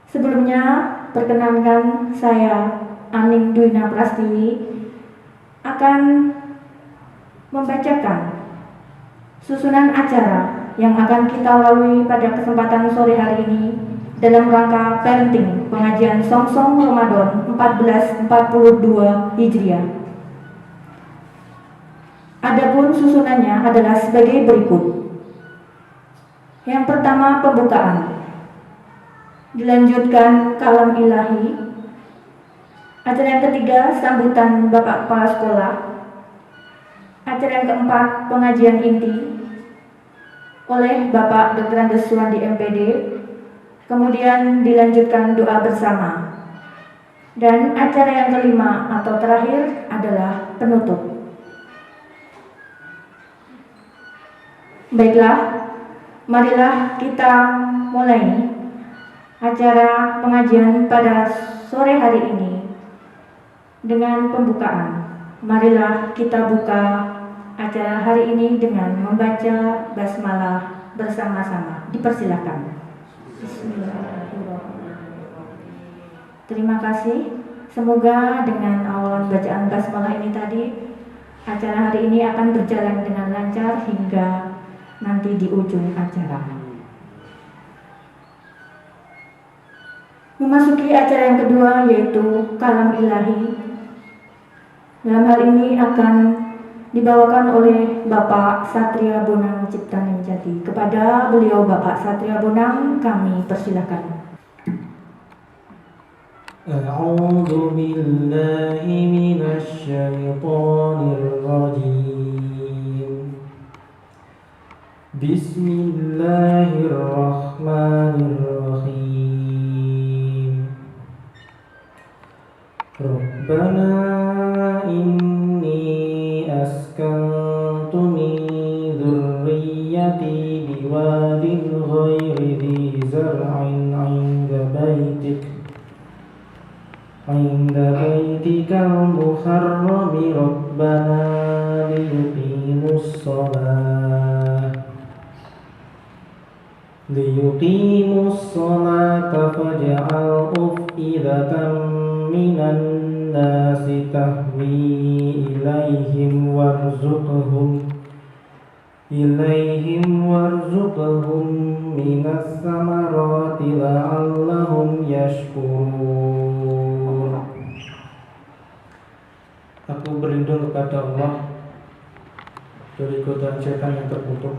Sebelumnya, perkenankan saya, Aning Dwina Prastiwi, akan membacakan susunan acara yang akan kita lalui pada kesempatan sore hari ini dalam rangka parenting pengajian Songsong Ramadan 1442 Hijriah. Adapun susunannya adalah sebagai berikut. Yang pertama, pembukaan. Dilanjutkan kalam ilahi. Acara yang ketiga, sambutan Bapak Kepala Sekolah. Acara yang keempat, pengajian inti oleh Bapak Dr. Andes Suwandi MPD. Kemudian dilanjutkan doa bersama. Dan acara yang kelima atau terakhir adalah penutup. Baiklah, marilah kita mulai acara pengajian pada sore hari ini dengan pembukaan. Marilah kita buka acara hari ini dengan membaca basmalah bersama-sama. Dipersilakan. Bismillahirrahmanirrahim. Terima kasih. Semoga dengan awalan bacaan basmalah ini tadi, acara hari ini akan berjalan dengan lancar hingga nanti di ujung acara. Memasuki acara yang kedua, yaitu kalam ilahi. Dalam hal ini akan dibawakan oleh Bapak Satria Bonang Ciptaningtyati. Kepada beliau Bapak Satria Bonang kami persilakan. A'udzu billahi minasy syaithanir rajim. Bismillahirrahmanirrahim. Rabbana inni askantu min dzurriyyati biwadin ghairi dzi zar'in 'inda baitikal muharrami Rabbana liyuqimus sholata faj'al af'idatan minan nasi tahwi ilaihim warzuqhum minas samarati la'allahum yashkurun. Aku berlindung kepada Allah dari godaan setan yang terkutuk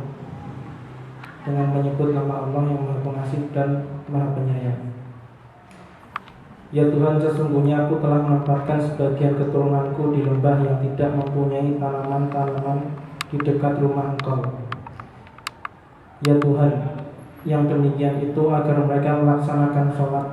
dengan menyebut nama Allah yang Maha Pengasih dan Maha Penyayang. Ya Tuhan, sesungguhnya aku telah menempatkan sebagian keturunanku di lembah yang tidak mempunyai tanaman-tanaman di dekat rumah Engkau. Ya Tuhan, yang demikian itu agar mereka melaksanakan sholat,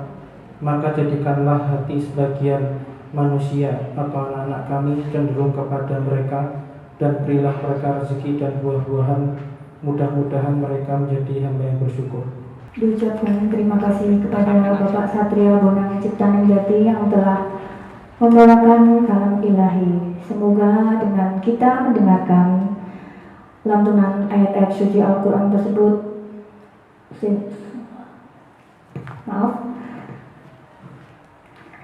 maka jadikanlah hati sebagian manusia atau anak-anak kami cenderung kepada mereka, dan berilah mereka rezeki dan buah-buahan. Mudah-mudahan mereka menjadi hamba yang bersyukur. Diucapkan terima kasih kepada Bapak Satria Bonang Ciptaningtyati yang telah membawakan kalam ilahi. Semoga dengan kita mendengarkan lantunan ayat-ayat suci Al-Quran tersebut,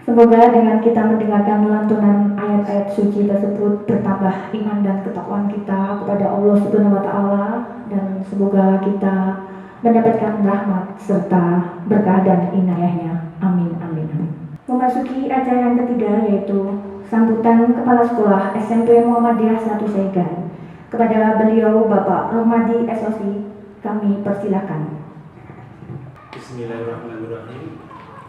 semoga dengan kita mendengarkan lantunan ayat-ayat suci tersebut bertambah iman dan ketakwaan kita kepada Allah Subhanahu wa Ta'ala, dan semoga kita mendapatkan rahmat serta berkah dan inayahnya. Amin, amin, amin. Memasuki acara yang ketiga, yaitu sambutan Kepala Sekolah SMP Muhammadiyah 1 Saigan. Kepada beliau Bapak Rohmadi SOC kami persilakan. Bismillahirrahmanirrahim.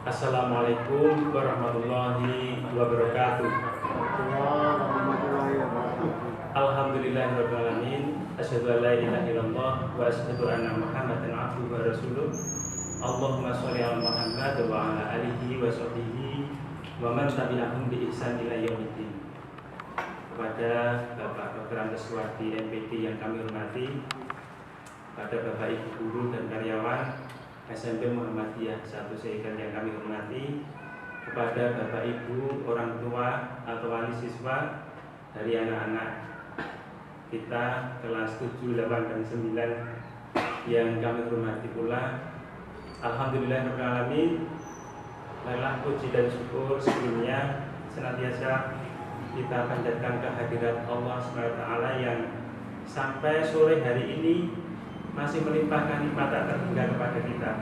Assalamualaikum warahmatullahi wabarakatuh. Alhamdulillahirabbil alamin. Asyhadu an la ilaha illallah wa asyhadu anna Muhammadan abduhu wa rasuluh. Allahumma sholli ala Muhammad wa ala alihi wa sahbihi wa man tabi'ahum bi ihsan ila yaumiddin. Kepada Bapak Dr. Andes Suwandi MPD yang kami hormati, kepada Bapak Ibu guru dan karyawan SMP Muhammadiyah 1 Saigan yang kami hormati, kepada Bapak Ibu orang tua atau wali siswa dari anak-anak kita kelas 7, 8, dan 9 yang kami hormati pula. Alhamdulillahirabbil alamin. Marilah puji dan syukur sebelumnya senantiasa kita panjatkan kehadirat Allah SWT yang sampai sore hari ini masih melimpahkan nikmat tak terhingga kepada kita,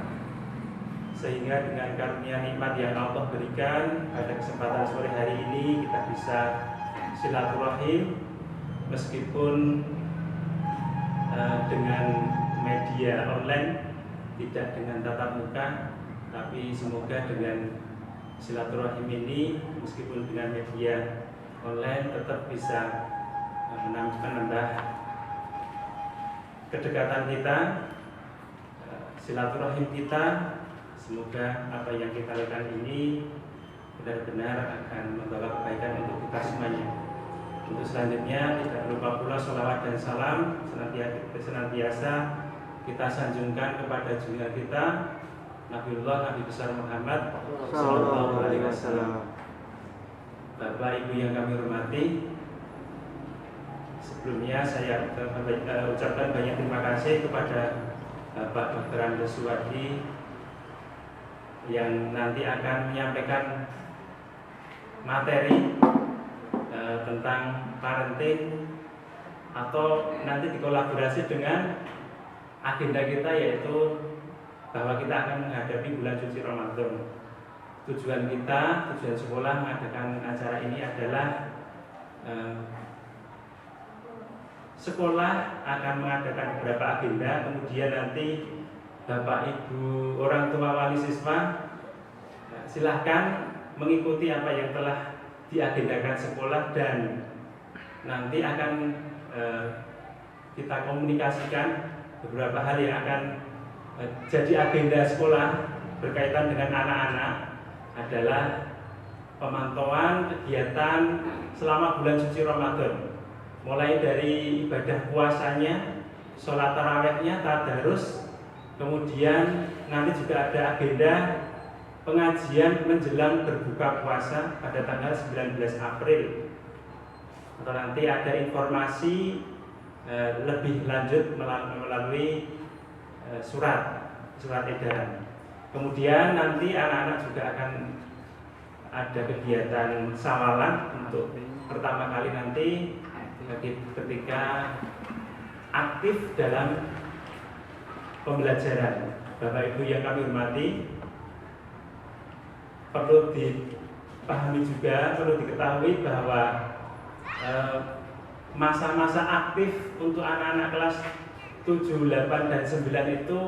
sehingga dengan karunia nikmat yang Allah berikan pada kesempatan sore hari ini kita bisa silaturahim meskipun dengan media online, tidak dengan tatap muka, tapi semoga dengan silaturahim ini meskipun dengan media online tetap bisa menambah kedekatan kita, silaturahim kita. Semoga apa yang kita lakukan ini benar-benar akan membawa kebaikan untuk kita semuanya. Untuk selanjutnya tidak lupa pula sholawat dan salam senantiasa kita sanjungkan kepada junjungan kita Nabiullah Nabi besar Muhammad Sallallahu Alaihi Wasallam. Bapak Ibu yang kami hormati, sebelumnya saya ucapkan banyak terima kasih kepada Bapak Dr. Andes Suwadi yang nanti akan menyampaikan materi tentang parenting, atau nanti dikolaborasi dengan agenda kita, yaitu bahwa kita akan menghadapi bulan suci Ramadan. Tujuan sekolah mengadakan acara ini adalah sekolah akan mengadakan beberapa agenda, kemudian nanti Bapak Ibu orang tua wali siswa silahkan mengikuti apa yang telah diagendakan sekolah, dan nanti akan kita komunikasikan beberapa hal yang akan jadi agenda sekolah berkaitan dengan anak-anak adalah pemantauan kegiatan selama bulan suci Ramadan, mulai dari ibadah puasanya, sholat tarawehnya, tadarus, kemudian nanti juga ada agenda pengajian menjelang berbuka puasa pada tanggal 19 April, atau nanti ada informasi lebih lanjut melalui surat edaran. Kemudian nanti anak-anak juga akan ada kegiatan sawalan untuk pertama kali nanti ketika aktif dalam pembelajaran. Bapak Ibu yang kami hormati, perlu dipahami juga, perlu diketahui bahwa masa-masa aktif untuk anak-anak kelas 7, 8, dan 9 itu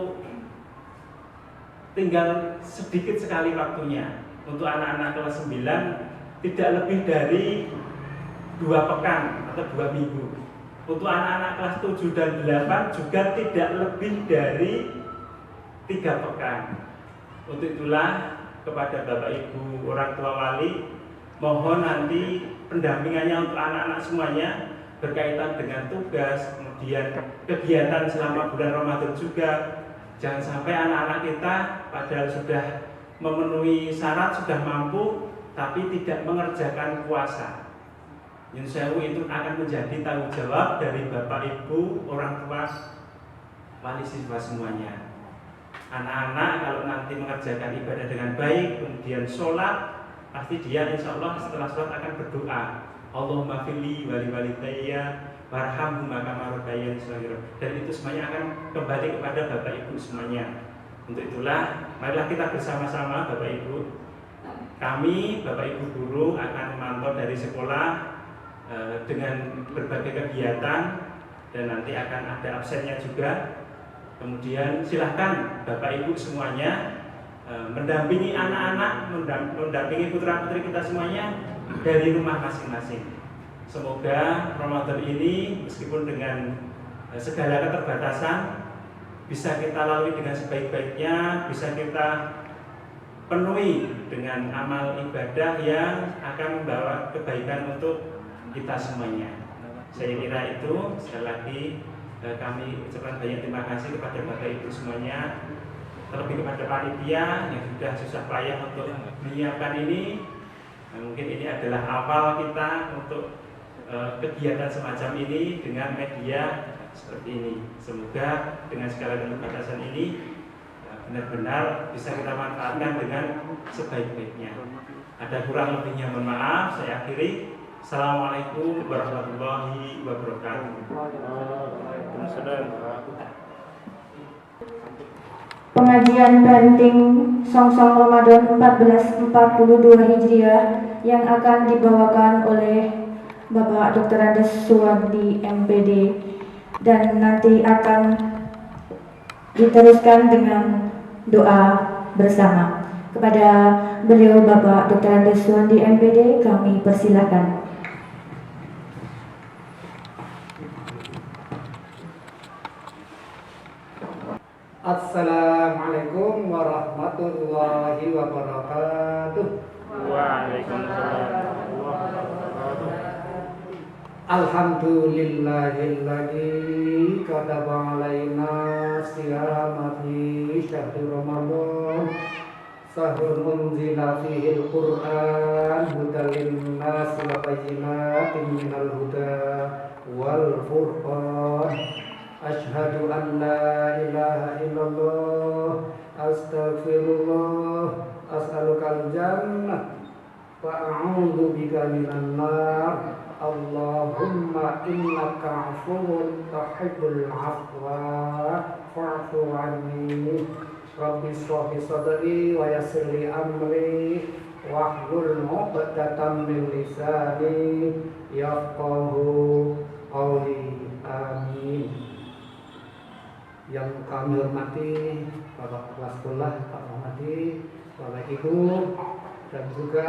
tinggal sedikit sekali waktunya. Untuk anak-anak kelas 9 tidak lebih dari 2 pekan atau 2 minggu. Untuk anak-anak kelas 7 dan 8 juga tidak lebih dari 3 pekan. Untuk itulah kepada Bapak Ibu orang tua wali, mohon nanti pendampingannya untuk anak-anak semuanya berkaitan dengan tugas, kemudian kegiatan selama bulan Ramadan juga. Jangan sampai anak-anak kita padahal sudah memenuhi syarat, sudah mampu, tapi tidak mengerjakan puasa. Insyaallah itu akan menjadi tanggung jawab dari Bapak Ibu orang tua wali siswa semuanya. Anak-anak kalau nanti mengerjakan ibadah dengan baik, kemudian sholat, pasti dia insya Allah setelah sholat akan berdoa, Allahumma fili wali walidayya warhamhuma kama rabbayani shaghira. Dan itu semuanya akan kembali kepada Bapak Ibu semuanya. Untuk itulah marilah kita bersama-sama Bapak Ibu, kami Bapak Ibu guru akan memantau dari sekolah dengan berbagai kegiatan, dan nanti akan ada absennya juga. Kemudian silahkan Bapak Ibu semuanya mendampingi anak-anak, mendampingi putra-putri kita semuanya dari rumah masing-masing. Semoga Ramadan ini meskipun dengan segala keterbatasan bisa kita lalui dengan sebaik-baiknya, bisa kita penuhi dengan amal ibadah yang akan membawa kebaikan untuk kita semuanya. Saya kira itu. Sekali lagi kami ucapkan banyak terima kasih kepada Bapak Ibu semuanya, terlebih kepada panitia yang sudah susah payah untuk menyiapkan ini. Mungkin ini adalah awal kita untuk kegiatan semacam ini dengan media seperti ini. Semoga dengan segala keterbatasan ini benar-benar bisa kita manfaatkan dengan sebaik-baiknya. Ada kurang lebihnya mohon maaf, saya akhiri. Assalamualaikum warahmatullahi wabarakatuh. Pengajian parenting Songsong Ramadan 1442 Hijriah yang akan dibawakan oleh Bapak Dr. Andes Suwandi MPD dan nanti akan diteruskan dengan doa bersama. Kepada beliau Bapak Dr. Andes Suwandi MPD kami persilakan. Assalamualaikum warahmatullahi wabarakatuh. Waalaikumsalam. Alhamdulillahilladzi kataba alaina siyama fi syahri Ramadan. Sahrul unzila fihi al-Qur'an hudan lin-nas wa bayyinatin minal huda wal furqan. Asyhadu an la ilaha illallah, astaghfirullah, as'alukal jannah wa a'udzu bika minan nar. Allahumma innaka 'afuwwun tuhibbul 'afwa fa'fu 'anni. Rabbi shrah li sadri wa yassir li amri wahlul 'uqdatam min lisani yafqahu qawli. Amin. Yang kami hormati Bapak Kepala Sekolah, Pak Muhammadi, Bapak Ibu, dan juga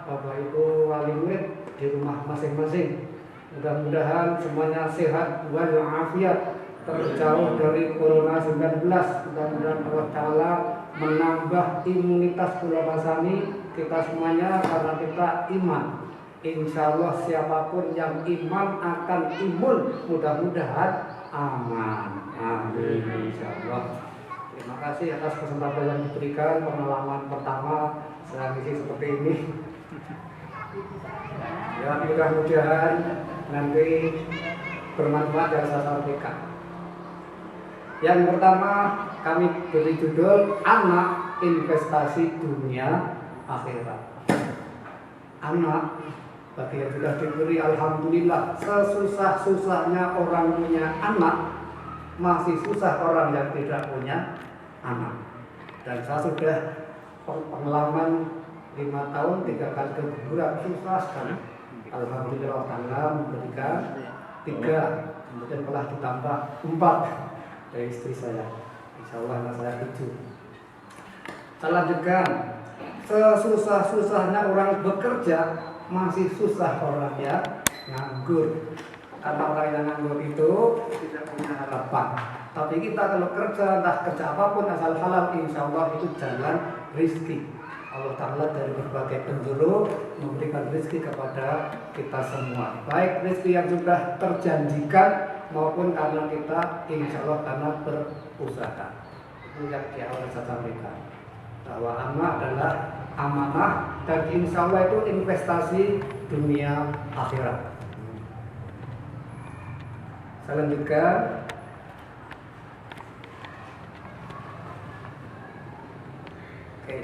Bapak Ibu wali murid di rumah masing-masing. Mudah-mudahan semuanya sehat walafiat, terjauh dari Corona 19. Mudah-mudahan Allah Ta'ala menambah imunitas Pulau Basani kita semuanya karena kita iman. Insya Allah siapapun yang iman akan imun, mudah-mudahan aman. Amin. Insya Allah. Terima kasih atas kesempatan yang diberikan. Pengalaman pertama saya ngisi seperti ini. Ya, mudah-mudahan nanti bermanfaat yang saya sampaikan. Yang pertama kami beri judul Anak Investasi Dunia Akhirat. Anak bagi yang sudah diberi, alhamdulillah, sesusah-susahnya orang punya anak, masih susah orang yang tidak punya anak. Dan saya sudah pengalaman 5 tahun 3 kali keguguran, susah sekali. Alhamdulillah Ta'ala memberikan 3, kemudian telah ditambah 4 dari istri saya. Insya Allah anak saya 7. Saya lanjutkan, sesusah-susahnya orang bekerja, masih susah orang yang nganggur. Karena orang yang nganggur itu tidak punya harapan. Tapi kita kalau kerja, entah kerja apapun asal halal, insya Allah itu jalan rizki. Allah Ta'ala dari berbagai penjuru memberikan rizki kepada kita semua. Baik rizki yang sudah terjanjikan maupun karena kita insya Allah karena berusaha. Itu yang di awal saya sampaikan, bahwa anak adalah amanah dan insya Allah itu investasi dunia akhirat. Saya lanjutkan. Oke.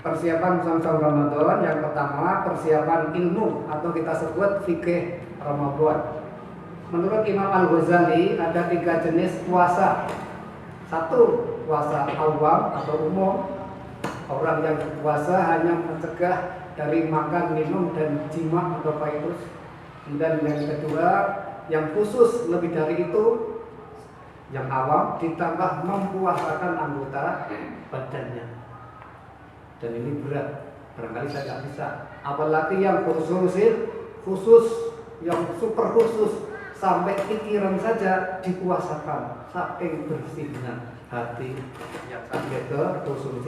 Persiapan Songsong Ramadan, yang pertama persiapan ilmu atau kita sebut fikih Ramadan. Menurut Imam Al-Ghazali ada 3 jenis puasa. 1, puasa awam atau umum. Orang yang berpuasa hanya mencegah dari makan, minum, dan jima atau paidus. Dan yang kedua, yang khusus lebih dari itu, yang awam ditambah mempuasakan anggota badannya. Dan ini berat, barangkali saya nggak bisa. Apalagi yang khusus, yang super khusus, sampai pikiran saja dipuasakan, saking bersihnya hati yang sampai ke khusus.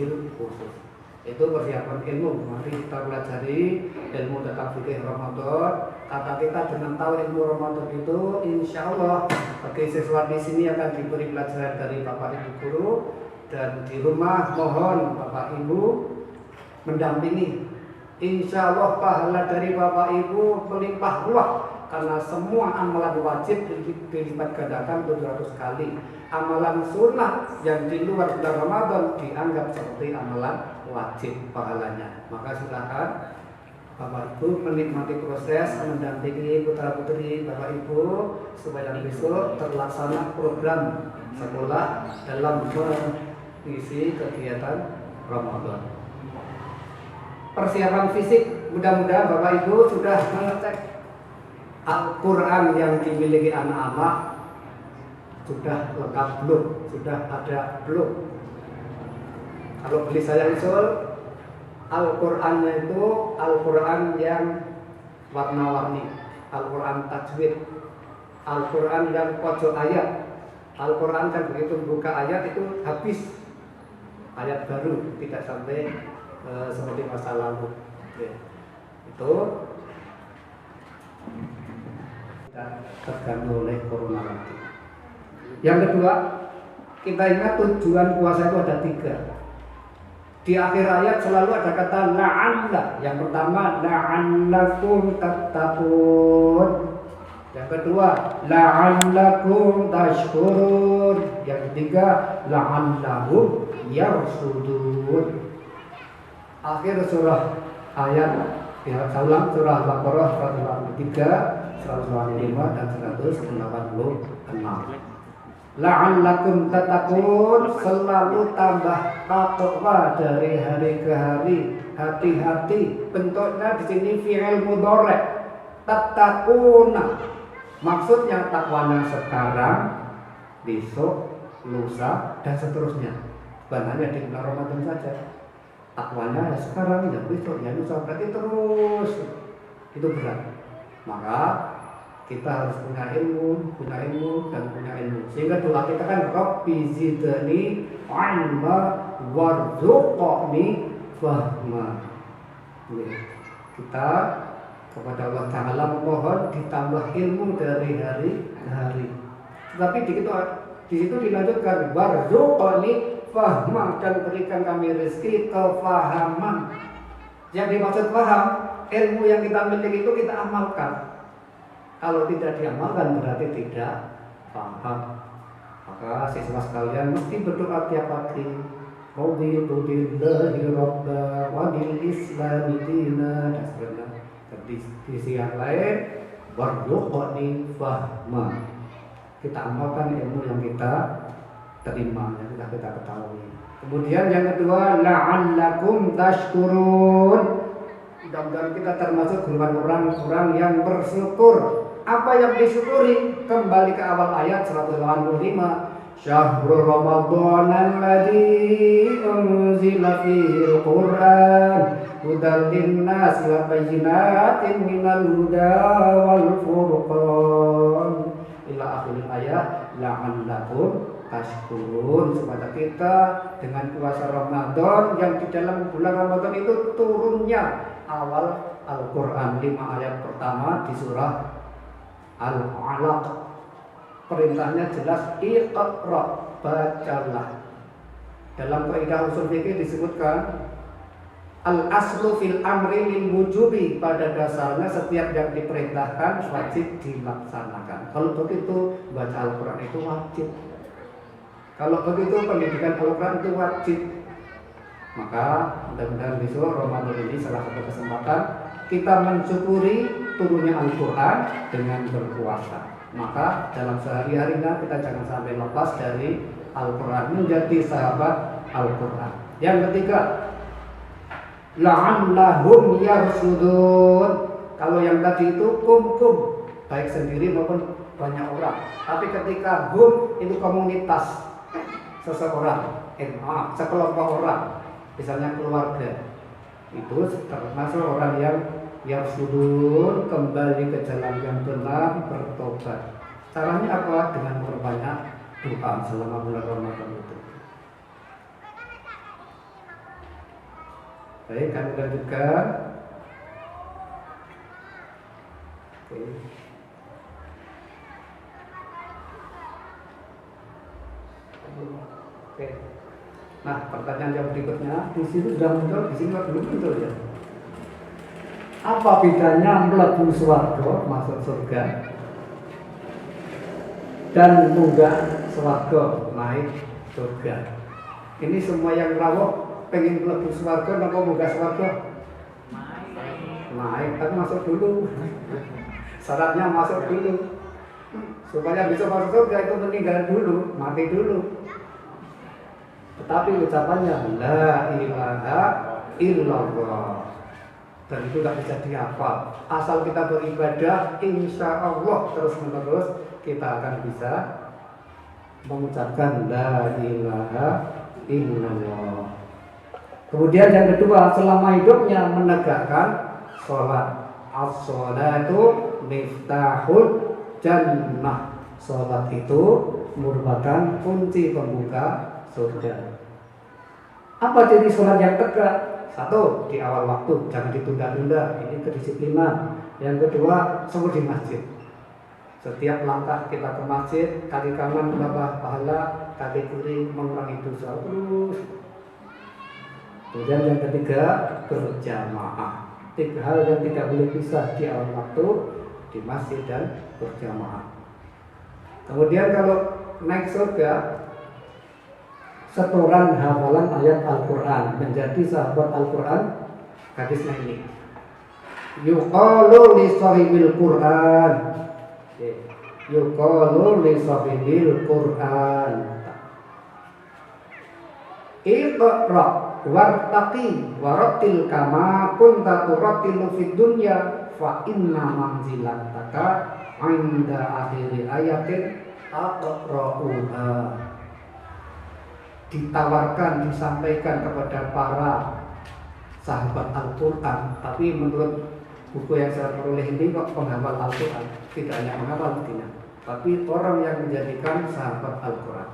Itu persiapan ilmu. Mari kita pelajari ilmu tentang fikih Ramadan. Kata kita dengan tahu ilmu Ramadan itu, insya Allah bagi siswa di sini akan diberi pelajaran dari Bapak Ibu guru, dan di rumah mohon Bapak Ibu mendampingi. Insya Allah pahala dari Bapak Ibu melimpah ruah karena semua amalan wajib dilipat gandakan 700 kali. Amalan sunnah yang di luar bulan Ramadan dianggap seperti amalan wajib pahalanya. Maka silakan Bapak Ibu menikmati proses mendampingi putra putri Bapak Ibu supaya besok terlaksana program sekolah dalam mengisi kegiatan Ramadan. Persiapan fisik, mudah-mudahan Bapak Ibu sudah mengecek Al-Quran yang dimiliki anak-anak sudah lengkap belum, sudah ada belum. Kalau beli saya usul, Al-Qurannya itu Al-Quran yang warna-warni, Al-Quran tajwid, Al-Quran yang pojok ayat, Al-Quran kan begitu buka ayat itu habis ayat baru, tidak sampai seperti masa lalu. Ya. Itu terganggu oleh corona lagi. Yang kedua, kita ingat tujuan puasa itu ada 3. Di akhir ayat selalu ada kata la'alla. Yang pertama la'allakum tattaqun. Yang kedua la'allakum tashkurun. Yang ketiga la'allahum yarsudun. Akhir surah ayat ya, salam surah Al-Baqarah 183, 185 dan 186. La'allakum tattaqun, selalu tambah takwa dari hari ke hari, hati-hati. Bentuknya di sini fi'il mudhari', tattaquna. Maksudnya takwanya sekarang, besok, lusa dan seterusnya. Bukan hanya di bulan Ramadan saja. Takwanya ya sekarang, ya besok, ya lusa, berarti terus. Itu berat. Maka kita harus punya ilmu, dan punya ilmu. Sehingga doa kita kan Rabbi zidni ilma warzuqni fahma. Kita kepada Allah Ta'ala memohon ditambah ilmu dari hari ke hari. Tetapi di situ dilanjutkan warzuqni fahma, dan berikan kami rezeki kefahaman. Yang dimaksud paham, ilmu yang kita miliki itu kita amalkan. Kalau tidak diamalkan berarti tidak paham. Maka siswa sekalian mesti berdoa tiap pagi. Raditu billahi rabba wa bil islami dina. Dan sebenarnya di siang lain warzuqni fahma. Kita amalkan ilmu yang kita terima, yang sudah kita ketahui. Kemudian yang kedua la'allakum tashkurun. Mudah-mudahan kita termasuk golongan orang-orang yang bersyukur. Apa yang disyukuri? Kembali ke awal ayat 185. Syahrul Ramadan alladzi unzila fihil Qur'an hudan linnasi wa bayyinatin minal huda wal furqan. Ila akhir ayat la'allakum tashkurun, supaya kita dengan puasa Ramadan yang di dalam bulan Ramadan itu turunnya awal Al-Quran 5 ayat pertama di surah Al-Alaq. Perintahnya jelas iqra, bacalah. Dalam kaidah usul fikih disebutkan al-aslu fil amri lil wujubi, pada dasarnya setiap yang diperintahkan wajib dilaksanakan. Kalau begitu baca Al-Quran itu wajib. Kalau begitu pendidikan Al-Quran itu wajib. Maka mudah-mudahan besok Ramadan ini salah satu kesempatan kita mensyukuri turunnya Al-Quran dengan berpuasa. Maka dalam sehari-harinya kita jangan sampai lepas dari Al-Quran, menjadi sahabat Al-Quran. Yang ketiga, la'allahum yarsudun. Kalau yang tadi itu kum, baik sendiri maupun banyak orang. Tapi ketika hum itu komunitas, seseorang, sekelompok orang, misalnya keluarga, itu termasuk orang yang yarsudun, kembali ke jalan yang benar, bertobat. Caranya apa? Dengan memperbanyak doa selama bulan Ramadan itu. Baik, kami lanjutkan. Oke. Nah, pertanyaan yang berikutnya di sini sudah muncul, di sini belum muncul ya. Apa bedanya mlebu swarga, masuk surga, dan munggah swarga, naik surga? Ini semua yang rawuh pengen mlebu swarga napa munggah swarga? Naik, tapi masuk dulu. Syaratnya masuk dulu. Supaya bisa masuk surga itu meninggal dulu, mati dulu. Tetapi ucapannya la ilaha illallah, dan itu tidak bisa dihafal. Asal kita beribadah, insya Allah terus menerus kita akan bisa mengucapkan la ilaha illallah. Kemudian yang kedua, selama hidupnya menegakkan sholat. As-sholatu miftahul jannah. Sholat itu merupakan kunci pembuka surga. Apa jadi sholat yang tegak? Satu, di awal waktu, jangan ditunda-tunda, ini kedisiplinan. Yang kedua, sungguh di masjid. Setiap langkah kita ke masjid, kaki kanan menambah pahala, kaki kiri mengurangi dosa. Terus. Kemudian yang ketiga, berjamaah. 3 hal yang tidak boleh pisah di awal waktu, di masjid dan berjamaah. Kemudian kalau naik surga, setoran hafalan ayat Al-Quran, menjadi sahabat Al-Quran. Hadisnya ini, yuqalu li sahibil Quran, yuqalu li sahibil Quran, iqra wartaqi warattil kama kunta turattilu fid dunya fa inna manzilataka 'inda akhiri ayatin aqra'uha. Ditawarkan, disampaikan kepada para sahabat Al-Quran. Tapi menurut buku yang saya peroleh ini kok penghafal Al-Quran, tidak hanya menghafal tidak, tapi orang yang menjadikan sahabat Al-Quran.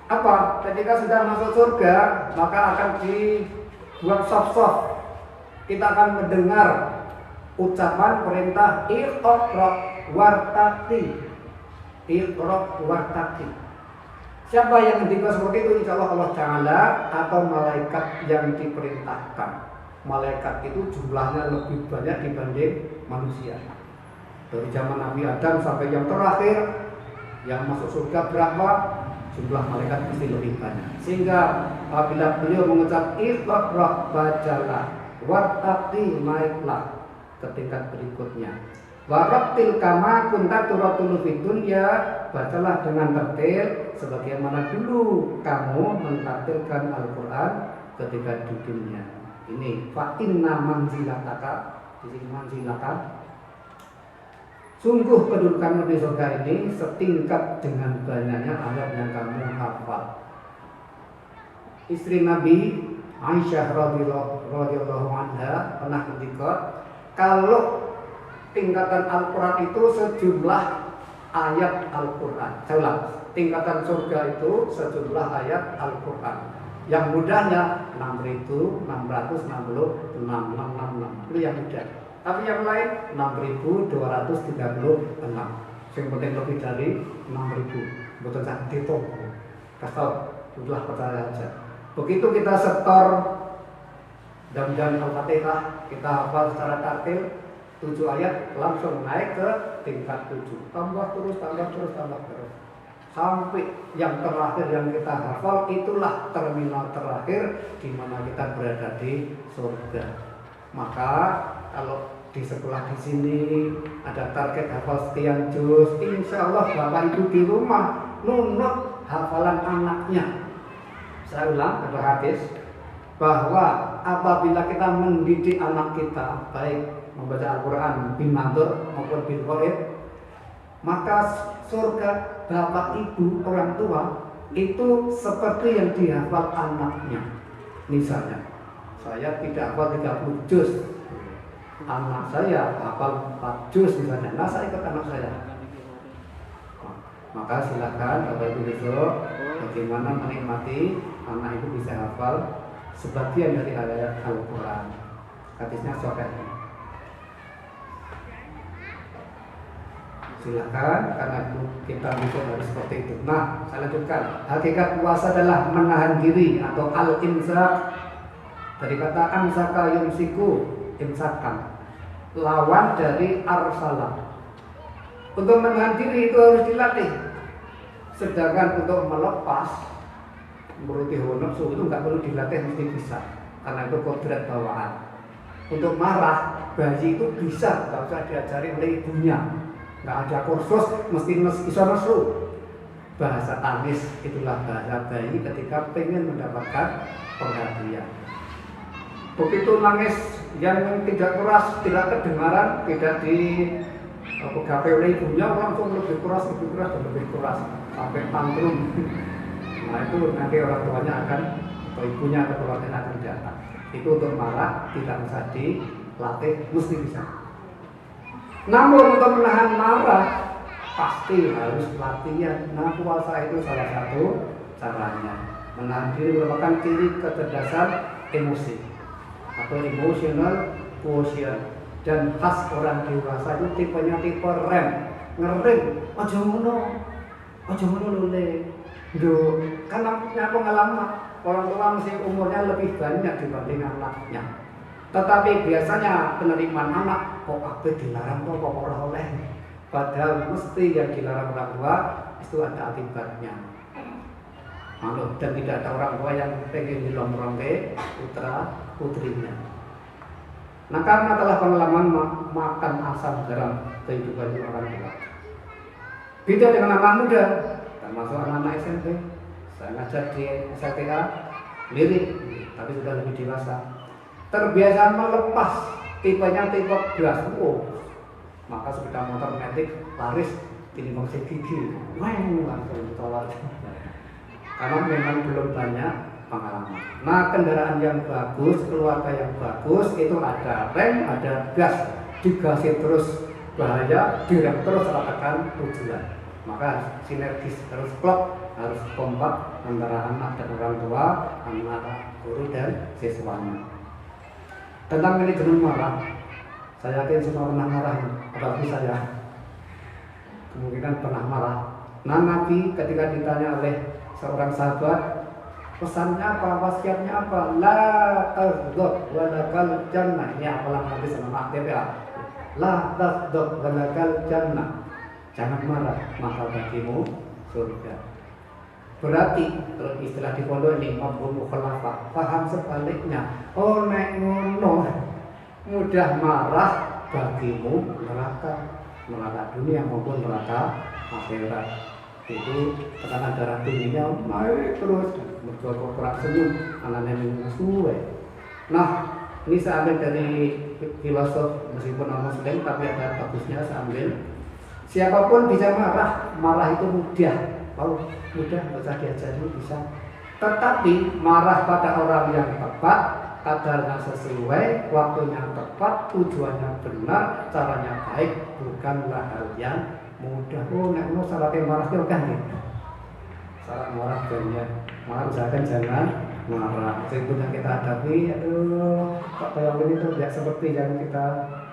Apa? Ketika sudah masuk surga, maka akan dibuat soft-soft. Kita akan mendengar ucapan perintah iqra wartaqi. Iqra wartaqi. Siapa yang mendengar seperti itu? Insya Allah Ta'ala atau malaikat yang diperintahkan. Malaikat itu jumlahnya lebih banyak dibanding manusia. Dari zaman Nabi Adam sampai yang terakhir, yang masuk surga berapa? Jumlah malaikat mesti lebih banyak. Sehingga apabila beliau mengucap iqra, bacalah, wartaqi, naiklah ke tingkat berikutnya. Warattil kama kunta turattilu fid dunya, bacalah dengan tertil sebagaimana dulu kamu mentartilkan Al-Quran ketika di dunia. Ini fa inna manzilataka, di sini manzilatan. Sungguh kedudukanmu di surga ini setingkat dengan banyaknya ayat yang kamu hafal. Istri Nabi Aisyah radhiyallahu anha pernah ketika, kalau tingkatan Al-Quran itu sejumlah ayat Al-Quran. Saya ulang, tingkatan surga itu sejumlah ayat Al-Quran. Yang mudahnya 6.666, 666, itu yang mudah. Tapi yang lain 6.236. Yang penting lebih dari 6.000. Betul tak dihitung. Kasih sudah percaya saja. Begitu kita setor dan Al-Fatihah, kita hafal secara tartil 7 ayat, langsung naik ke tingkat 7. Tambah terus, tambah terus, tambah terus. Sampai yang terakhir yang kita hafal, itulah terminal terakhir di mana kita berada di surga. Maka kalau di sekolah di sini ada target hafal sekian juz, insya Allah bapak ibu di rumah nunut hafalan anaknya. Saya ulang, ada hadis bahwa apabila kita mendidik anak kita baik membaca Al-Quran bin nadur maupun bin ghaib, maka surga bapak ibu orang tua itu seperti yang dihafal anaknya. Misalnya saya tidak hafal 30 juz, anak saya hafal 4 juz misalnya, nah saya ikut anak saya. Maka silakan bapak ibu besok bagaimana menikmati anak itu bisa hafal sebagian dari ayat Al-Quran. Hadisnya sahih. Silakan, karena kita bisa harus seperti itu. Nah, saya lanjutkan. Hakikat puasa adalah menahan diri atau al-imsak, dari kata amsaka yumsiku, imsakan. lawan dari arsala. Untuk menahan diri itu harus dilatih. Sedangkan untuk melepas menuruti hawa nafsu itu nggak perlu dilatih, mesti bisa, karena itu kodrat bawaan. Untuk marah, bayi itu bisa, nggak usah diajari oleh ibunya, nggak ada kursus, mesti iso nesu. Bahasa tangis itulah bahasa bayi ketika pengen mendapatkan perhatian. Begitu nangis yang tidak keras, tidak kedengaran, tidak digapai oleh ibunya, langsung lebih keras dan lebih keras sampai tantrum. Nah itu nanti orang tuanya akan, atau ibunya atau keluarganya akan datang. Itu untuk marah tidak usah dilatih, mesti bisa. Namun untuk menahan marah pasti harus latihan. Nah puasa itu salah satu caranya. Menahan diri merupakan ciri kecerdasan emosi atau emotional quotient, dan khas orang dewasa itu tipenya tipe rem, ngerem, aja ngono lule. Karena punya pengalaman, orang tua mesti umurnya lebih banyak dibanding anaknya. Tetapi biasanya penerimaan anak kok apa dilarang kok ora oleh. Padahal mesti yang dilarang orang tua itu ada akibatnya. Malu, dan tidak ada orang tua yang pengen dilomrongke putra putrinya. Nah karena telah pengalaman makan asam garam kehidupan orang tua. Beda dengan anak muda, termasuk anak-anak SMP. Saya ngajar di SLTA, mirip, tapi sudah lebih dewasa. Terbiasa melepas, tipenya tipe gas, maka sepeda motor metik laris tinimbang gigi, langsung ditolak. Karena memang belum banyak pengalaman. Nah kendaraan yang bagus, keluarga yang bagus itu ada rem, ada gas, digasi terus bahaya, direm terus ratakan tujuan. Maka sinergis terus klop, harus kompak antara anak dan orang tua, antara guru dan siswanya. Tentang manajemen marah, saya yakin semua pernah marah, apalagi saya kemungkinan pernah marah. Nah Nabi ketika ditanya oleh seorang sahabat, pesannya apa, wasiatnya apa? La taghdab walakal jannah. Ini apalah nanti sama aktif ya. La taghdab walakal jannah. Jangan marah, maka bagimu surga. Berarti kalau istilah di pondok ini mafhum mukhalafah, paham sebaliknya. Oh nek ngono, mudah marah bagimu neraka dunia maupun neraka akhirat. Itu tekanan darah tingginya naik terus, bergerak senyum, anaknya suwe. Nah, ini saya ambil dari filosof meskipun non muslim tapi ada bagusnya saya ambil. Siapapun bisa marah, marah itu mudah, mudah nggak usah diajari bisa. Tetapi marah pada orang yang tepat, kadarnya sesuai, waktunya tepat, tujuannya benar, caranya baik, bukanlah hal yang mudah. Oh, nek mau salah marah itu kan gitu. Salah marah banyak, marah usahakan jangan marah. Meskipun yang kita hadapi, aduh, kok kayak ini tuh tidak seperti yang kita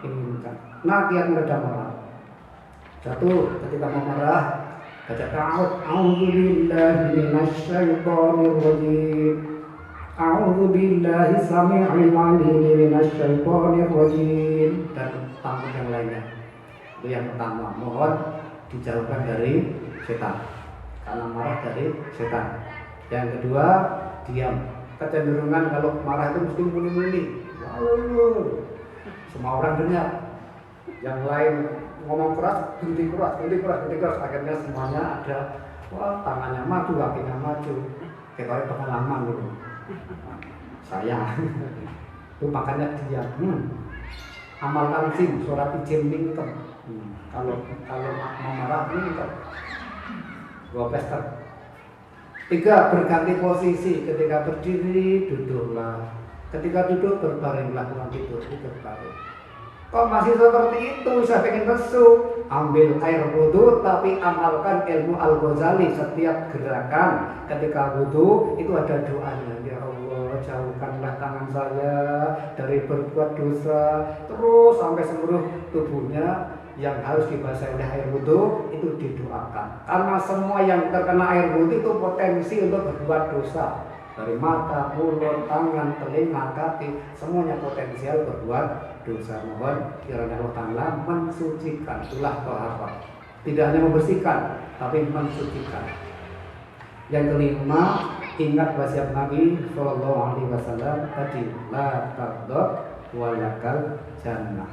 inginkan. Nah, kiat meredam marah. Satu, ketika mau marah, baca ta'awud, a'udzubillahi minasyaitonir rajim. A'udzubillahi samii'il 'aliim minasyaitonir rajim, dan tampuk yang lainnya. Itu yang pertama, mohon dijauhkan dari setan, karena marah dari setan. Yang kedua, diam. Kecenderungan kalau marah itu mesti muni-muni. Semua orang dengar. Yang lain ngomong keras, berhenti keras. Akhirnya semuanya ada, wah tangannya maju, kakinya maju. Kayak pengalaman gitu. Saya itu makanya diam. Amalkan sim, surat izin mingkem. Kalau mau marah mingkem. 2 pester. 3, berganti posisi. Ketika berdiri, duduklah. Ketika duduk, berbaringlah. Kurang tidur, berbaring. Kok masih seperti itu, saya pengen lesu, ambil air wudhu, tapi amalkan ilmu Al-Ghazali. Setiap gerakan ketika wudhu itu ada doanya. Ya Allah, jauhkanlah tangan saya dari berbuat dosa. Terus sampai seluruh tubuhnya yang harus dibasahi oleh air wudhu itu didoakan. Karena semua yang terkena air wudhu itu potensi untuk berbuat dosa. dari mata, mulut, tangan, telinga, kaki, semuanya potensial berbuat dosa. Mohon kiranya Allah Ta'ala mensucikan. Itulah tohara. Tidak hanya membersihkan, tapi mensucikan. Yang kelima, ingat wasiat Nabi Sallallahu Alaihi Wasallam tadi, la taghdab walakal jannah.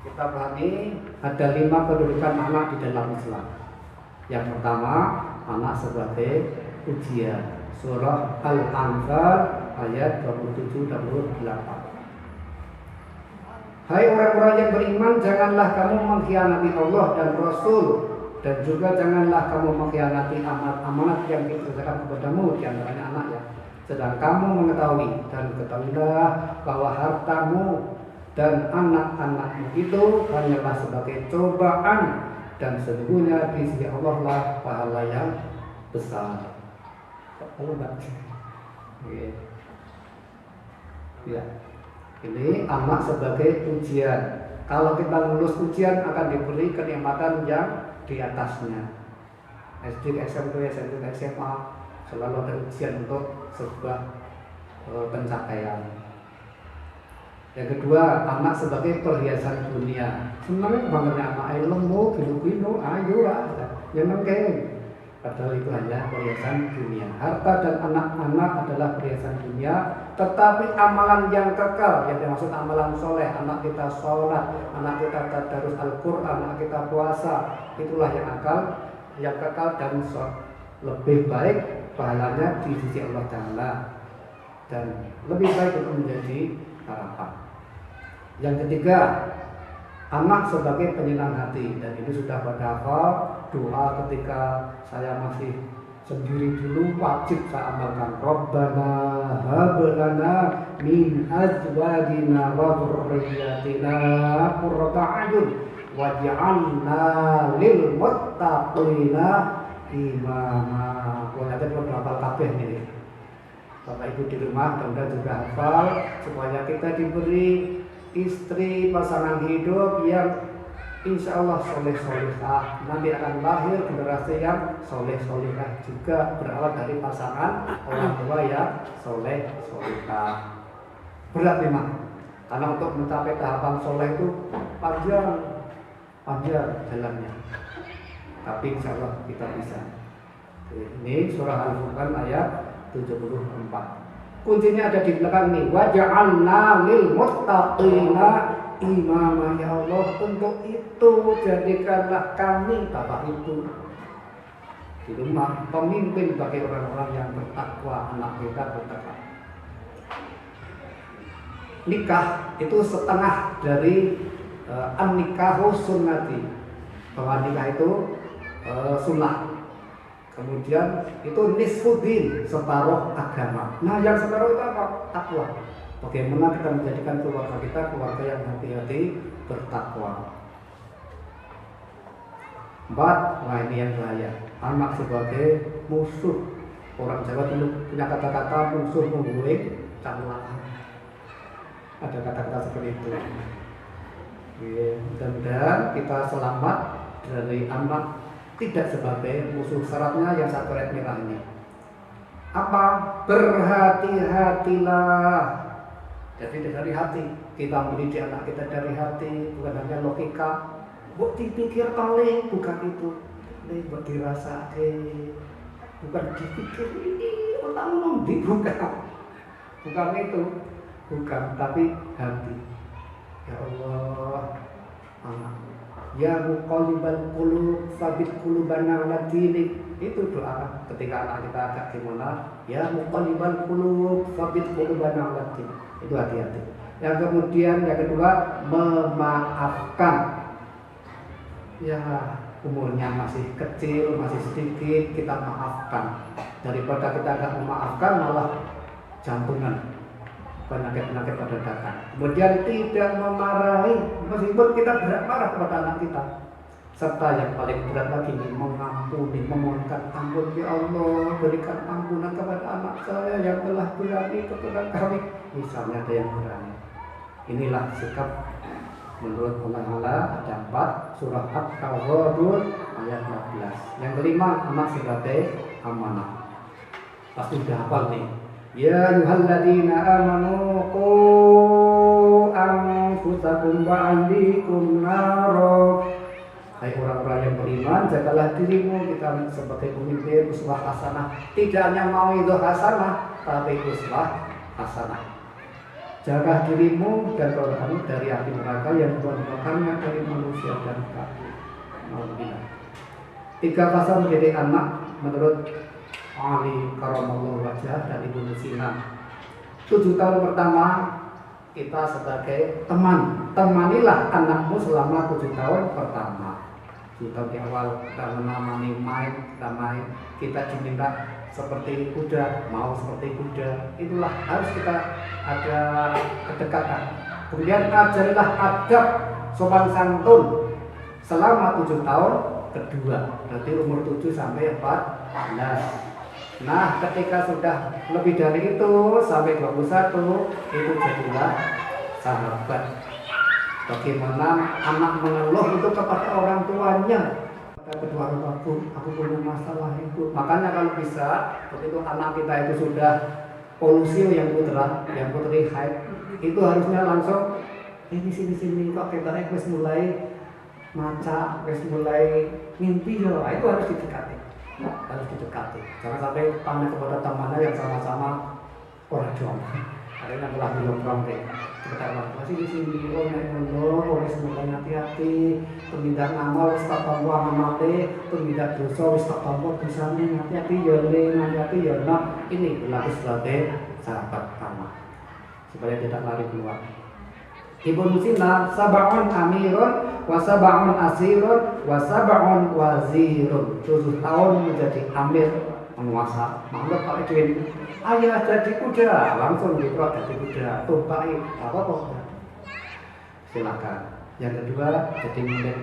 Kita pahami ada 5 kedudukan anak di dalam Islam. Yang pertama, anak sebagai ujian. Surah Al-Anfal ayat 27-28. Hai orang-orang yang beriman, janganlah kamu mengkhianati Allah dan Rasul, dan juga janganlah kamu mengkhianati amanat yang dikerjakan kepadamu, di antaranya anak ya. Sedang kamu mengetahui, dan ketahuilah bahwa hartamu dan anak-anakmu itu hanyalah sebagai cobaan, dan sesungguhnya di sisi Allah lah pahala yang besar. Ya. Ini anak sebagai ujian. Kalau kita lulus ujian akan diberi kenikmatan yang di atasnya. SD, SMP, SMP, SMA selalu ada ujian untuk sebuah pencapaian. Yang kedua, anak sebagai perhiasan dunia. Senang banget anak ilmu, gino-gino, ayo lah, jangan kayak. Padahal itu hanya perhiasan dunia. Harta dan anak-anak adalah perhiasan dunia, tetapi amalan yang kekal, yang dimaksud amalan soleh, anak kita sholat, anak kita tadarus Al-Quran, anak kita puasa, itulah yang kekal dan lebih baik pahalanya di sisi Allah Ta'ala, dan lebih baik untuk menjadi harapan. Yang ketiga, anak sebagai penyenang hati, dan ini sudah pada hafal doa ketika saya masih sendiri dulu wajib saya amalkan. Rabbana hab lana min azwajina wa dhurriyyatina qurrata a'yun waj'alna lil muttaqina imama. Kalau ada belum hafal kabeh ini. Bapak Ibu di rumah mudah-mudahan juga hafal, supaya kita diberi istri, pasangan hidup yang insya Allah soleh-solehah. Nanti akan lahir generasi yang soleh-solehah juga, berawal dari pasangan orang tua yang soleh-solehah. Berat memang, karena untuk mencapai tahapan soleh itu panjang jalannya. Tapi insya Allah kita bisa. Ini surah Al-Furqan ayat 74. Kuncinya ada di belakang nih. Waj'alna lil muttaqina imama. Ya Allah, untuk itu jadikanlah kami, Bapak Ibu di rumah, pemimpin bagi orang-orang yang bertakwa, anak kita bertakwa. Nikah itu setengah dari an-nikahu sunnati, bahwa nikah itu sunnah. Kemudian itu nisfuddin, separuh agama. Nah, yang separuh itu apa? Takwa. Bagaimana kita menjadikan keluarga kita keluarga yang hati-hati bertakwa. 4, nah ini yang bahaya. Anak sebagai musuh. Orang Jawa dulu punya kata-kata musuh mengguling camulan. Ada kata-kata seperti itu. Mudah-mudahan kita selamat dari anak tidak sebagai musuh. Syaratnya yang satu red merah ini. Apa? Berhati-hatilah. Jadi dari hati. Kita mendidik anak kita dari hati, bukan hanya logika. Buat dipikir kali, bukan itu. Buat dirasa, bukan dipikir ini utang bukan itu, bukan, tapi hati. Ya Allah, anak. Ya muqallibal qulub sabit qulubana ala dinik. Itu doa ketika anak kita agak gimana. Ya muqallibal qulub sabit qulubana ala dinik. Itu hati-hati. Yang kemudian yang kedua, memaafkan. Ya umurnya masih kecil, masih sedikit, kita maafkan. Daripada kita agak memaafkan malah jantungan, penyakit-penyakit pada datang. Kemudian tidak memarahi, meskipun kita berat marah kepada anak kita. Serta yang paling berat lagi, mengampuni, memohonkan ampun. Ya Allah, berikan ampunan kepada anak saya yang telah berani kepada kami. Misalnya ada yang berani. Inilah sikap menurut Allah. Ada 4, surah At-Taghabun ayat 14. Yang kelima, anak sebagai amanah. Pasti udah hafal nih. Ya ayyuhalladzina amanu qu anfusakum wa ahlikum naro. Hai orang-orang yang beriman, jagalah dirimu, kita sebagai pemimpin uswah hasanah. Tidak hanya mau itu hasanah, tapi uswah hasanah. Jaga dirimu dan keluargamu dari api neraka yang Tuhan bakarnya dari manusia dan kafir. Alhamdulillah. 3 fase menjadi anak menurut Ali Karamallahu wajah dan Ibnu Sina. 7 tahun pertama kita sebagai teman, temanilah anakmu selama 7 tahun pertama. 7 tahun di awal kita menemani kita diminta seperti kuda, mau seperti kuda, itulah harus kita ada kedekatan. Kemudian ajarilah adab sopan santun selama 7 tahun kedua, berarti umur 7 sampai 14. Nah, ketika sudah lebih dari itu sampai 21, itu jadilah sahabat. Bagaimana anak mengeluh itu kepada orang tuanya. Kedua orang aku punya masalah itu. Makanya kalau bisa, begitu anak kita itu sudah polusi yang putri haid, itu harusnya langsung di sini kok kita wis mulai maca, wis mulai mimpi ya, itu harus didekati. Harus didekati. Jangan sampai tanya kepada temannya yang sama-sama orang jomblo. Akhirnya malah bilang deh. Kita masih di sini, wis mulai hati-hati. Tumindak ngamal, wis tak tampa ngamale. Tumindak dosa, wis tak tampa dosane. Hati-hati ya le, hati-hati ya nak. Ini berlaku sebagai sahabat anak supaya tidak lari keluar. Ibnu Sina, sab'un amirun wa sab'un asirun wa sab'un wazirun. 7 tahun menjadi amir, penguasa. Makhluk Pak Edwin, ayah jadi kuda, langsung diprot jadi kuda, tumpai apa-apa. Silakan. Yang kedua jadi milik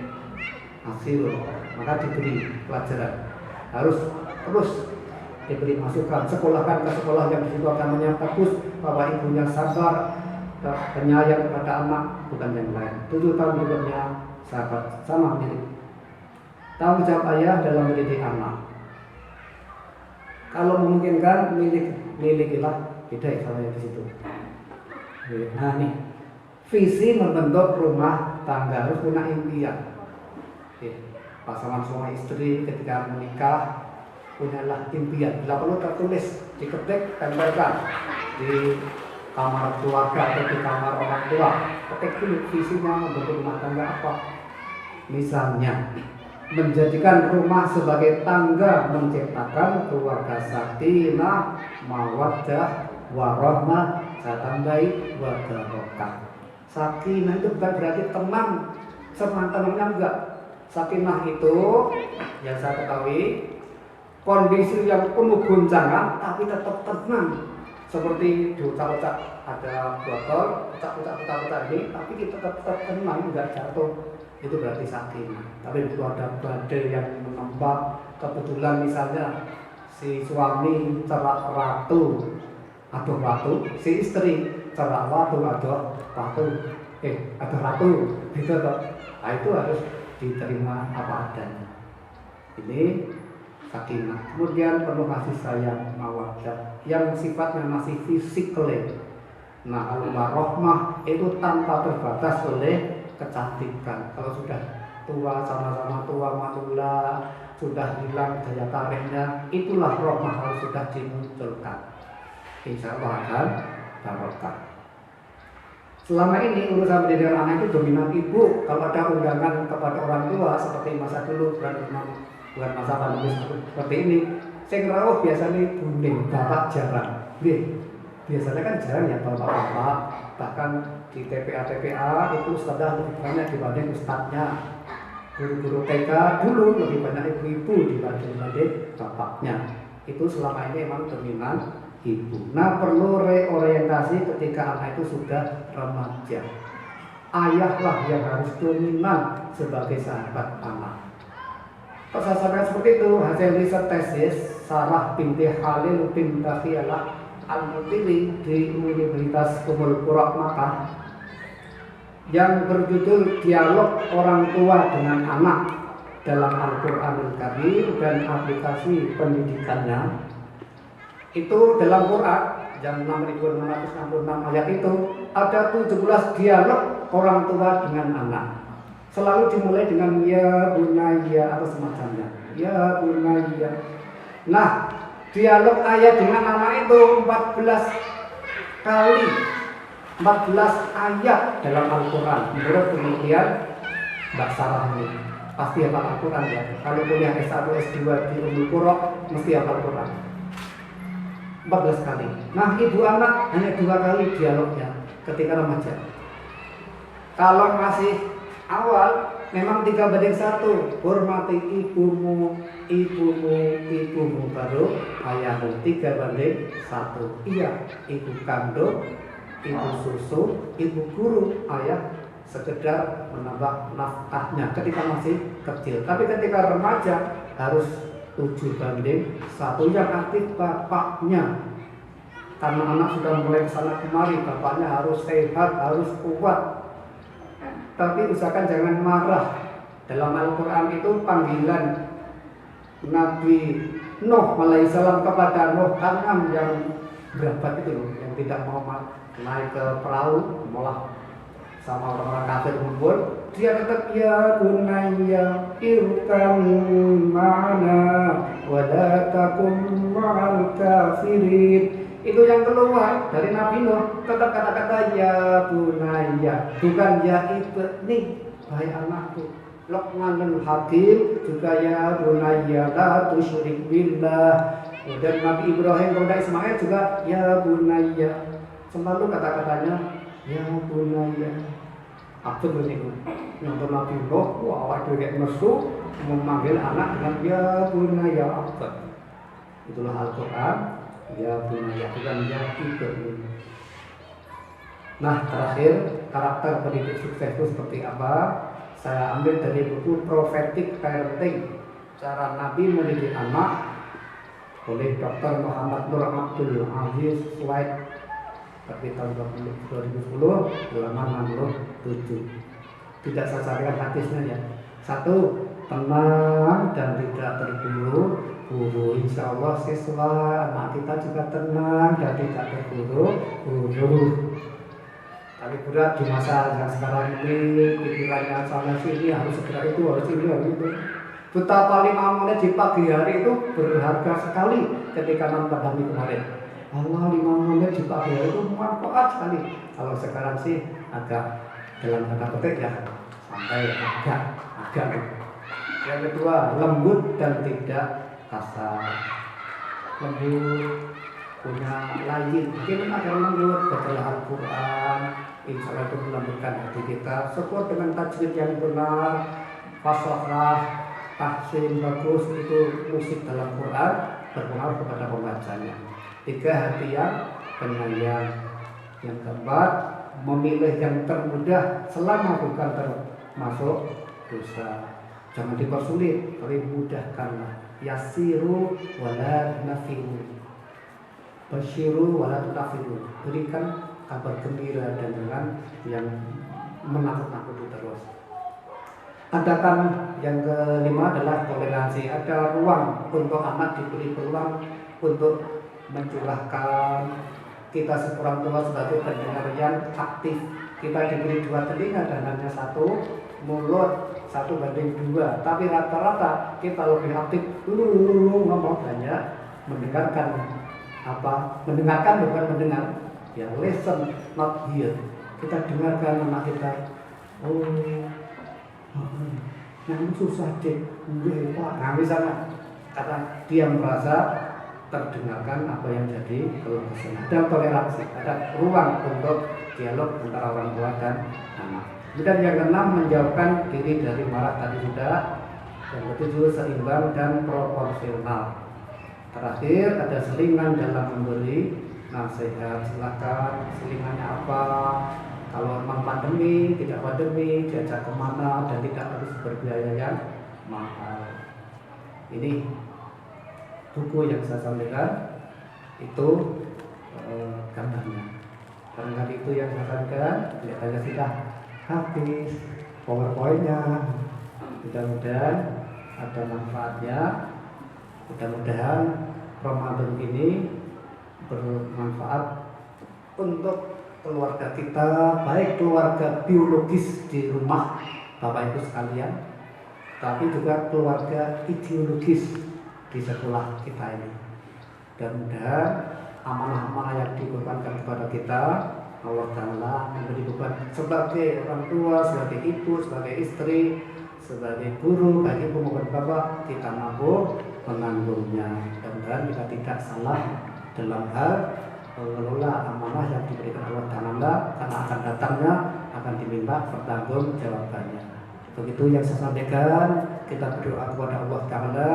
asirun, maka diberi pelajaran. Harus terus diberi masukan, sekolahkan ke sekolah yang di situ agamanya bagus, bapak ibunya sabar, penyayang kepada anak, bukan yang lain. 7 tahun berikutnya sahabat sama milik. Tanggung jawab ayah dalam mendidik anak. Kalau memungkinkan milikilah, beda ya sama yang di situ. Nah nih, visi membentuk rumah tangga harus punya impian. Pasangan suami istri ketika menikah punyalah impian. Bila perlu tertulis, diketik, tempelkan di kamar keluarga atau di kamar orang tua. Ketik dulu visinya membentuk rumah tangga apa. Misalnya menjadikan rumah sebagai tangga, menciptakan keluarga sakinah, mawaddah, warahmah, satambai, wabarokah. Sakinah itu bukan berarti tenang, senang-tenangnya enggak. Sakinah itu yang saya ketahui kondisi yang penuh goncangan tapi tetap tenang. Seperti diucap-ucap ada botol, ucap-ucap ini, tapi kita tetap tenang, enggak jatuh. Itu berarti sakinah. Tapi itu ada badai yang menempa, kebetulan misalnya si suami cerak ratu atau ratu, si istri cerak ratu atau ratu, atau ratu, gitu toh. Nah, itu harus diterima apa adanya. Ini sakinah. Kemudian penuh kasih sayang, mawaddah yang sifatnya masih fisikal. Nah, al-rahmah itu tanpa terbatas oleh kecantikan. Kalau sudah tua, sama-sama tua manula, sudah hilang daya tariknya, itulah rahmah harus sudah dimunculkan. Insya Allah akan barokah. Selama ini urusan pendidikan anak itu dominan ibu. Kalau ada undangan kepada orang tua seperti masa dulu, bukan masa pandemi seperti ini, sing rawuh biasanya bune, bapak jarang. Biasanya kan jarang ya bapak-bapak, bahkan di TPA itu sudah lebih banyak dibanding ustadznya. Guru-guru TK dulu lebih banyak ibu-ibu dibanding bapaknya. Itu selama ini memang dominan ibu. Nah, perlu reorientasi ketika anak itu sudah remaja. Ayahlah yang harus dominan sebagai sahabat anak. Kok saya sampaikan seperti itu? Hasil riset tesis Sarah binti Khalil bin Dafiyalah Al-Mutili di Universitas Ummul Qura Makkah yang berjudul Dialog Orang Tua dengan Anak dalam Al-Quranul Karim dan aplikasi pendidikannya. Itu dalam Quran yang 6666 ayat itu ada 17 dialog orang tua dengan anak. Selalu dimulai dengan ya bunayya atau semacamnya. Ya bunayya. Nah, dialog ayat dengan anak itu 14 kali, 14 ayat dalam Al-Quran. Menurut penelitian Mbak Sarah ini pasti hafal Al-Quran ya. Kalau kuliah S1, S2 di Ummul Qura mesti hafal Al-Quran 14 kali. Nah, ibu anak hanya 2 kali dialognya ketika remaja. Kalau masih awal memang 3:1. Hormati ibumu, ibumu baru ayahmu. 3:1. Iya, ibu kandung, ibu susu, ibu guru, ayah sekedar menambah nafkahnya ketika masih kecil. Tapi ketika remaja harus 7:1 yang aktif bapaknya. Karena anak sudah mulai kesana kemari, bapaknya harus sehat, harus kuat. Tapi usahakan jangan marah. Dalam Al-Quran itu panggilan Nabi Nuh alaihissalam kepada Nuh An'am yang berabad itu loh, yang tidak mau naik ke perahu, malah sama orang-orang kafir kumpul. Dia tetap ya bunayya irkam ma'ana wa la takum ma'al kafirin. Itu yang keluar dari Nabi Nuh, tetap kata-kata ya bunayya, bukan ya ibni, hai anakku. Luqmanul Hakim juga ya bunayya la tusyrik billah. Dan Nabi Ibrahim kepada Ismail juga ya bunayya. Selalu kata-katanya ya bunayya. Apa itu? Yang Nabi Nuh, wah awak kayak mesum memanggil anak dengan ya bunayya apa? Itulah Al-Quran. Ya bunayya, bukan ya ibni. Nah, terakhir karakter pendidik sukses itu seperti apa? Saya ambil dari buku Prophetic Parenting, cara Nabi mendidik anak, oleh Dr. Muhammad Nur Abdul Aziz Suwaid, terbit tahun 2010, halaman 67. Tidak saya carikan hadisnya ya. 1. Tenang dan tidak terburu buru. Insya Allah siswa anak kita juga tenang dan tidak terburu buru. Tapi berat di masa yang sekarang ini, pikirannya sana sini harus segera itu, harus ini, harus itu. Betapa 5 menit di pagi hari itu berharga sekali ketika nonton kami kemarin. Allah 5 menit di pagi hari itu manfaat sekali. Kalau sekarang sih agak dalam tanda petik ya, sampai agak. Yang kedua, lembut dan tidak kasar. Lembut, punya layin. Mungkin ada lembut, bacalah Al-Quran. Insya Allah itu melembutkan hati kita. Syukur dengan tajwid yang benar, fasohah, tahsin bagus, itu musik dalam Quran berpengaruh kepada pembacanya. 3, hati yang penyayang. Yang keempat, memilih yang termudah selama bukan termasuk dosa. Jangan dipersulit, tapi mudahkanlah. Yasiru wala nafiru, basyiru wala tunafiru. Berikan kabar gembira dan jangan yang menakut-nakuti terus. Adakan yang kelima adalah toleransi. Ada ruang untuk anak diberi peluang untuk mencurahkan. Kita seorang tua sebagai pendengar yang aktif. Kita diberi 2 telinga dan hanya 1 mulut, 1:2. Tapi rata-rata kita lebih aktif ngomong banyak, mendengarkan apa? Mendengarkan bukan mendengar. Ya, listen not hear. Kita dengarkan anak kita. Oh, yang susah cek, Pak. Nah, misalnya kata dia merasa terdengarkan apa yang jadi keluh kesah. Ada toleransi, ada ruang untuk dialog antara orang tua dan anak. Dan yang keenam, menjauhkan diri dari marah tadi sudah. Yang ketujuh, seimbang dan proporsional. Terakhir, ada selingan dalam memberi nasihat. Silakan selingannya apa? Kalau memang pandemi, tidak pandemi, diajak kemana dan tidak harus berbiaya yang mahal. Ini buku yang saya sampaikan itu gambarnya. Barangkali itu yang saya sampaikan. Kelihatannya sudah habis PowerPoint-nya. Mudah-mudahan ada manfaatnya. Mudah-mudahan Ramadan ini bermanfaat untuk keluarga kita, baik keluarga biologis di rumah Bapak Ibu sekalian, tapi juga keluarga ideologis di sekolah kita ini. Dan mudah-mudahan amanah-amanah yang dibebankan kepada kita, Allah Ta'ala memberi beban sebagai orang tua, sebagai ibu, sebagai istri, sebagai guru, bagi ibu maupun bapak, kita mampu menanggungnya. Mudah-mudahan kita tidak salah dalam hal mengelola amanah yang diberikan Allah Ta'ala, karena akan datangnya akan diminta pertanggung jawabannya. Begitu yang saya sampaikan, kita berdoa kepada Allah Ta'ala,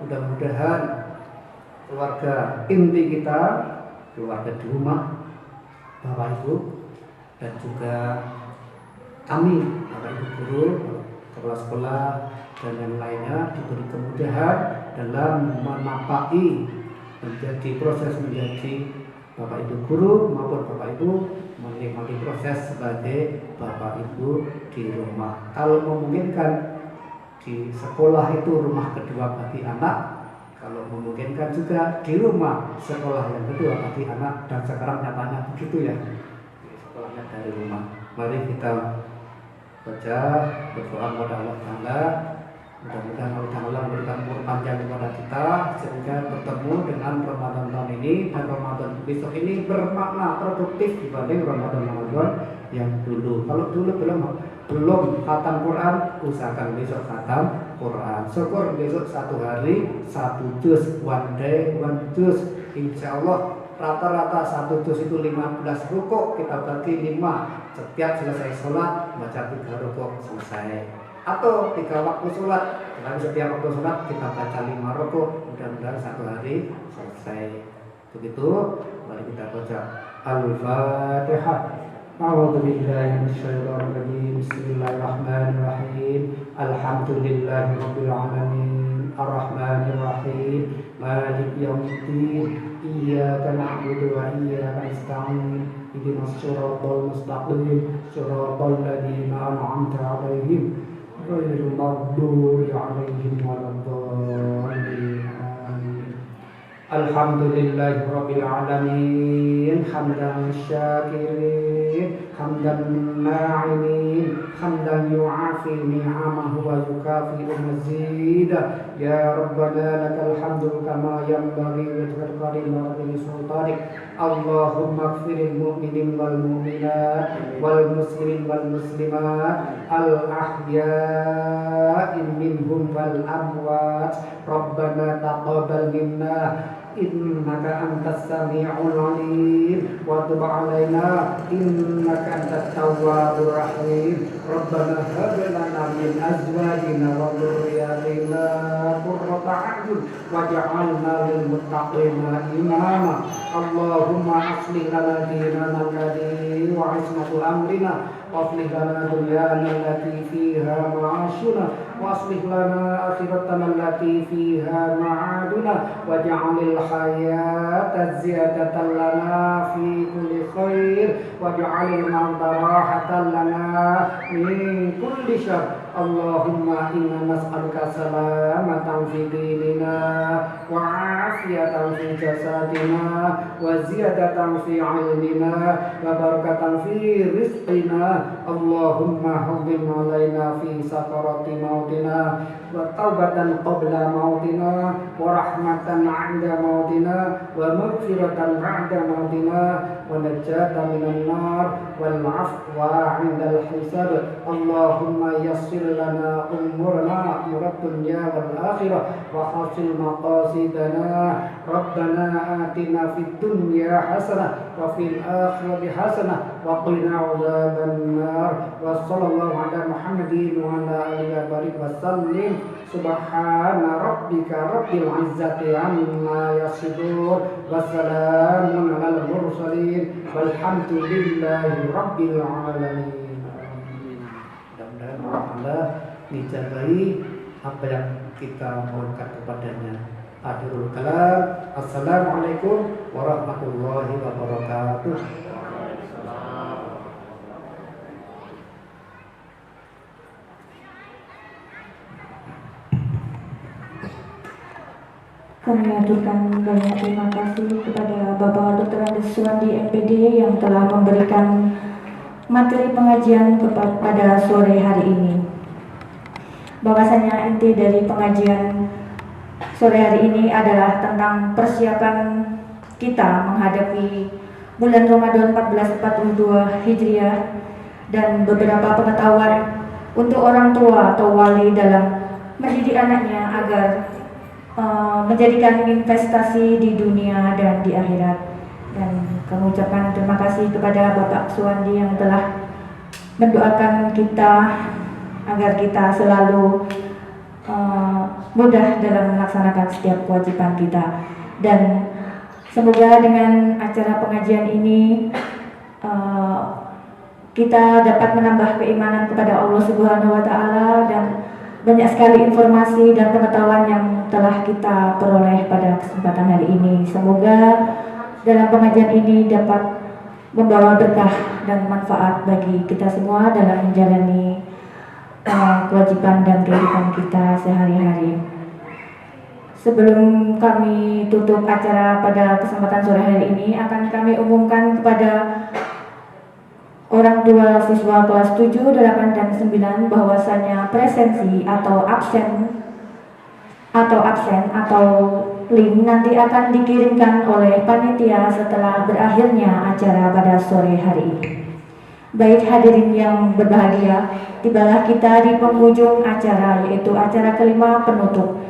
mudah-mudahan keluarga inti kita, keluarga di rumah Bapak Ibu, dan juga kami Bapak Ibu guru, kepala sekolah dan yang lainnya diberi kemudahan dalam menapaki menjadi Bapak Ibu guru maupun Bapak Ibu menikmati proses sebagai Bapak Ibu di rumah. Kalau memungkinkan di sekolah itu rumah kedua bagi anak, kalau memungkinkan juga di rumah sekolah yang kedua bagi anak, dan sekarang nyatanya begitu ya, sekolahnya dari rumah. Mari kita baca, berdoa kepada Allah Ta'ala, mudah-mudahan Allah Ta'ala memberikan umur panjang kepada kita sehingga bertemu dengan Ramadan tahun ini dan Ramadan besok ini bermakna produktif dibanding Ramadan yang dulu. Kalau dulu belum khatam Quran, usahakan besok khatam Quran. Syukur besok 1 hari 1 juz, one day 1 juz. Insya Allah rata-rata 1 juz itu 15 rukuk, kita bagi 5. Setiap selesai sholat baca 3 rukuk selesai. Atau 3 waktu sholat, tapi setiap waktu sholat kita baca 5 rukuk, mudah-mudahan 1 hari selesai. Begitu, mari kita baca Al-Fatihah. A'udzu billahi minasyaitonir rajim. Bismillahirrahmanirrahim. Alhamdulillahirabbil alamin. Arrahmanir rahim. Maliki yaumiddin. Iyyaka na'budu wa iyyaka nasta'in. Ihdinas siratal mustaqim. Siratal ladzina an'amta 'alaihim ghairil maghdubi 'alaihim waladdallin. Alhamdulillahirabbil alamin. Hamdan syakirin, hamdan na'imin, hamdan yu'afi ni'amahu wa yukafi'u mazidah. Ya Rabbana lakal hamdu kama yanbaghi li jalali wa sultanik. Allahumma ighfiril mu'minin wal mu'minat wal muslimin wal muslimat al ahya'i minhum wal amwat. Rabbana taqabbal minna innaka antas sami'ul 'alim wa tub 'alaina innaka antat tawwabur rahim. Rabbana hab lana min azwajina wa dhurriyyatina qurrata a'yun waj'alna lil muttaqina imama. Allahumma aslih lana dinana alladhi wa 'ismatu amrina wa aslih lana dunyana allati fiha ma'ashuna wa aslih lana akhiratana allati fiha ma'aduna waj'alil hayata ziyadatan lana fi kulli khair waj'alil mauta rahatan lana min kulli syarr. Allahumma inna nas'aluka salamatan fi dinina wa afiyatan fi jasadina wa ziyadatan fi ilmina wa barakatan fi rizqina. Allahumma hawwin alaina fi sakarati mautina wa taubatan qabla mautina wa rahmatan 'inda mautina wa maghfiratan ba'da mautina wa najatan minan nar wal 'afwa 'inda al-hisab. Allahumma yassir lana umurana umurad dunya wal akhirah wa hasil maqasidana. Rabbana atina fid dunya hasanah wa fil akhirati hasanah wa qina 'adzabannar. Wa sallallahu ala Muhammadin wa ala alihi wa sallim. Subhana rabbika rabbil izzati amma yasifun wa salamun alal mursalin walhamdulillahi rabbil alamin. Mudah-mudahan Allah dijabai apa yang kita mohonkan kepadanya. Akhirul kalam. Assalamualaikum warahmatullahi wabarakatuh. Kami aturkan banyak terima kasih kepada Bapak Dr. Andes Suwandi MPD yang telah memberikan materi pengajian pada sore hari ini. Bahwasanya inti dari pengajian sore hari ini adalah tentang persiapan kita menghadapi bulan Ramadan 1442 Hijriah dan beberapa pengetahuan untuk orang tua atau wali dalam mendidik anaknya agar menjadikan investasi di dunia dan di akhirat. Dan kami ucapkan terima kasih kepada Bapak Suwandi yang telah mendoakan kita agar kita selalu mudah dalam melaksanakan setiap kewajiban kita. Dan semoga dengan acara pengajian ini kita dapat menambah keimanan kepada Allah Subhanahu wa Ta'ala dan banyak sekali informasi dan pengetahuan yang telah kita peroleh pada kesempatan hari ini. Semoga dalam pengajian ini dapat membawa berkah dan manfaat bagi kita semua dalam menjalani kewajiban dan kehidupan kita sehari-hari. Sebelum kami tutup acara pada kesempatan sore hari ini, akan kami umumkan kepada orang tua siswa kelas 7, 8, dan 9 bahwasanya presensi atau absen atau link nanti akan dikirimkan oleh panitia setelah berakhirnya acara pada sore hari ini. Baik hadirin yang berbahagia, tibalah kita di penghujung acara, yaitu acara kelima penutup.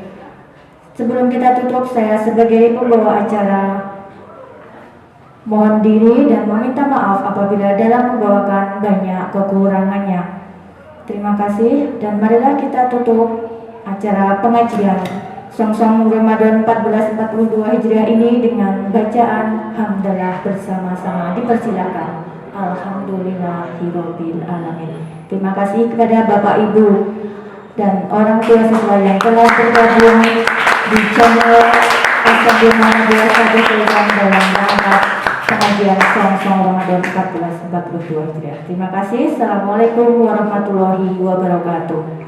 Sebelum kita tutup, saya sebagai pembawa acara mohon diri dan meminta maaf apabila dalam membawakan banyak kekurangannya. Terima kasih dan marilah kita tutup acara pengajian Song-Song Ramadan 1442 Hijriah ini dengan bacaan hamdalah bersama-sama. Dipersilakan. Alhamdulillahirabbil alamin. Terima kasih kepada Bapak Ibu dan orang tua siswa yang telah bergabung di channel Ashabul Muhammadiyah dalam rangka pengajian Song-Song Ramadan 1442 Hijriah. Terima kasih. Assalamualaikum warahmatullahi wabarakatuh.